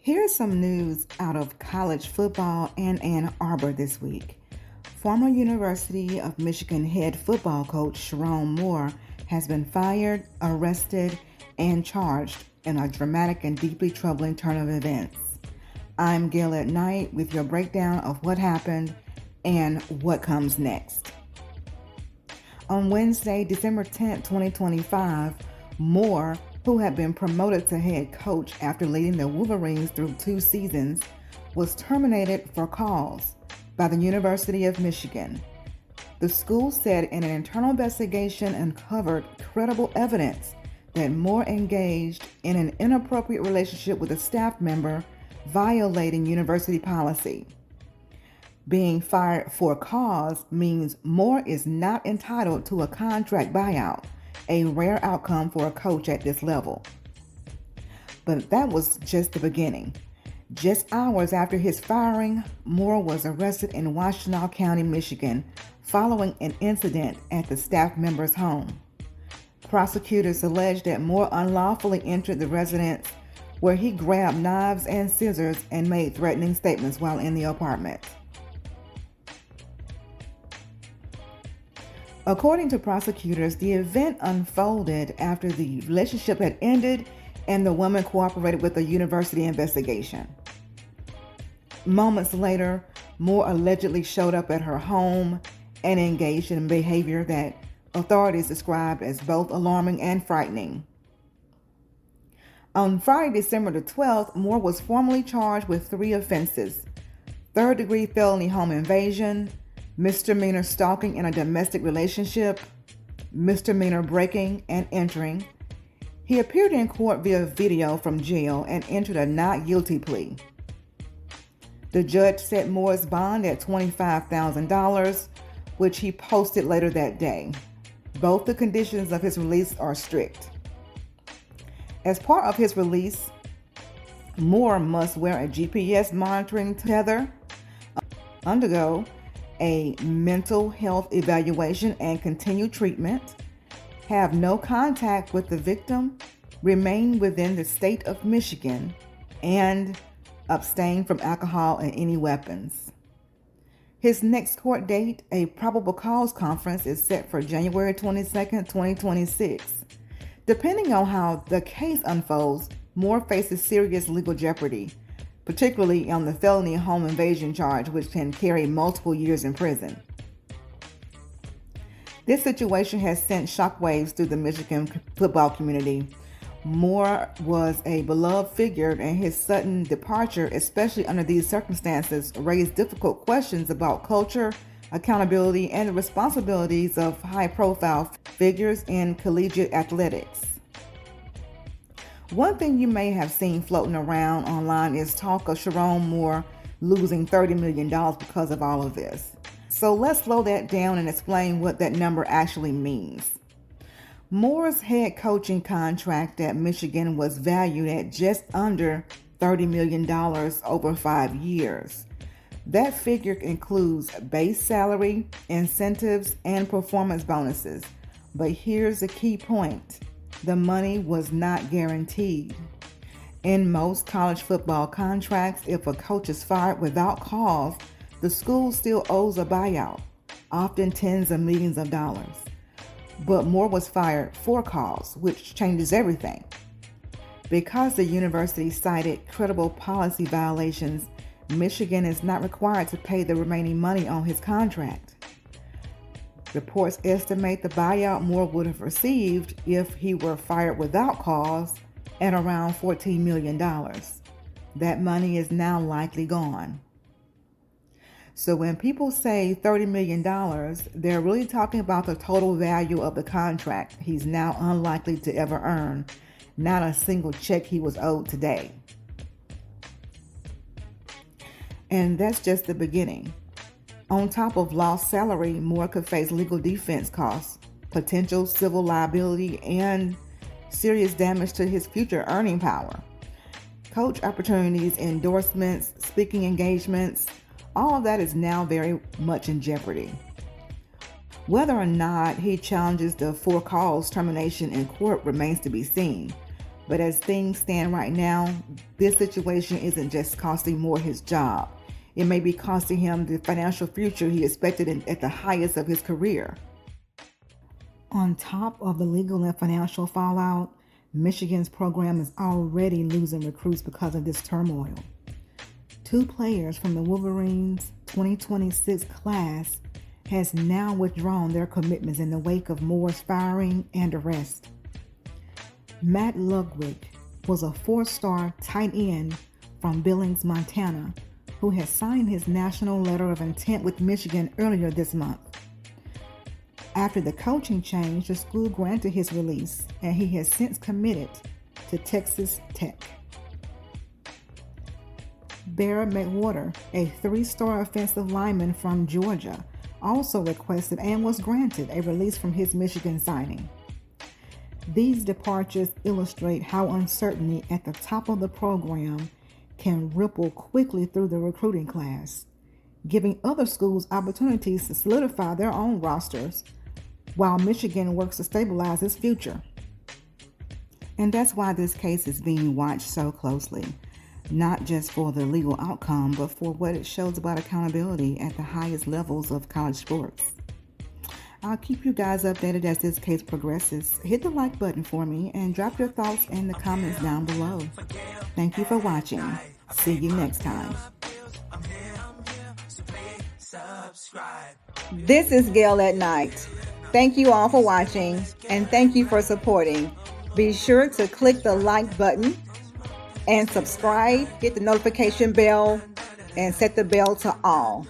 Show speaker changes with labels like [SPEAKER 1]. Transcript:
[SPEAKER 1] Here's some news out of college football and Ann Arbor this week. Former University of Michigan head football coach Sherrone Moore has been fired, arrested, and charged in a dramatic and deeply troubling turn of events. I'm Gail at Night with your breakdown of what happened and what comes next. On Wednesday, December 10, 2025, Moore, who had been promoted to head coach after leading the Wolverines through 2 seasons, was terminated for cause by the University of Michigan. The school said in an internal investigation uncovered credible evidence that Moore engaged in an inappropriate relationship with a staff member, violating university policy. Being fired for cause means Moore is not entitled to a contract buyout, a rare outcome for a coach at this level. But that was just the beginning. Just hours after his firing, Moore was arrested in Washtenaw County, Michigan, following an incident at the staff member's home. Prosecutors alleged that Moore unlawfully entered the residence, where he grabbed knives and scissors and made threatening statements while in the apartment. According to prosecutors, the event unfolded after the relationship had ended and the woman cooperated with the university investigation. Moments later, Moore allegedly showed up at her home and engaged in behavior that authorities described as both alarming and frightening. On Friday, December the 12th, Moore was formally charged with 3 offenses: third-degree felony home invasion, misdemeanor stalking in a domestic relationship, misdemeanor breaking and entering. He appeared in court via video from jail and entered a not guilty plea. The judge set Moore's bond at $25,000, which he posted later that day. Both the conditions of his release are strict. As part of his release, Moore must wear a GPS monitoring tether, undergo a mental health evaluation and continue treatment, have no contact with the victim, remain within the state of Michigan, and abstain from alcohol and any weapons. His next court date, a probable cause conference, is set for January 22nd, 2026. Depending on how the case unfolds, Moore faces serious legal jeopardy, particularly on the felony home invasion charge, which can carry multiple years in prison. This situation has sent shockwaves through the Michigan football community. Moore was a beloved figure, and his sudden departure, especially under these circumstances, raised difficult questions about culture, accountability, and the responsibilities of high-profile figures in collegiate athletics. One thing you may have seen floating around online is talk of Sherrone Moore losing $30 million because of all of this. So let's slow that down and explain what that number actually means. Moore's head coaching contract at Michigan was valued at just under $30 million over 5 years. That figure includes base salary, incentives, and performance bonuses. But here's the key point: the money was not guaranteed. In most college football contracts, if a coach is fired without cause, the school still owes a buyout, often tens of millions of dollars. But Moore was fired for cause, which changes everything. Because the university cited credible policy violations, Michigan is not required to pay the remaining money on his contract. Reports estimate the buyout Moore would have received if he were fired without cause at around $14 million. That money is now likely gone. So when people say $30 million, they're really talking about the total value of the contract he's now unlikely to ever earn, not a single check he was owed today. And that's just the beginning. On top of lost salary, Moore could face legal defense costs, potential civil liability, and serious damage to his future earning power. Coach opportunities, endorsements, speaking engagements, all of that is now very much in jeopardy. Whether or not he challenges the for cause termination in court remains to be seen, But as things stand right now, this situation isn't just costing Moore his job. It may be costing him the financial future he expected at the highest of his career. On top of the legal and financial fallout, Michigan's program is already losing recruits because of this turmoil. 2 players from the Wolverines' 2026 class has now withdrawn their commitments in the wake of Moore's firing and arrest. Matt Ludwig was a 4-star tight end from Billings, Montana, who had signed his national letter of intent with Michigan earlier this month. After the coaching change, the school granted his release, and he has since committed to Texas Tech. Bear McWhorter, a 3-star offensive lineman from Georgia, also requested and was granted a release from his Michigan signing. These departures illustrate how uncertainty at the top of the program can ripple quickly through the recruiting class, giving other schools opportunities to solidify their own rosters while Michigan works to stabilize its future. And that's why this case is being watched so closely, not just for the legal outcome, but for what it shows about accountability at the highest levels of college sports. I'll keep you guys updated as this case progresses. Hit the like button for me and drop your thoughts in the comments down below. Thank you for watching. See you next time. This is Gail at Night. Thank you all for watching, and thank you for supporting. Be sure to click the like button and subscribe, hit the notification bell, and set the bell to all.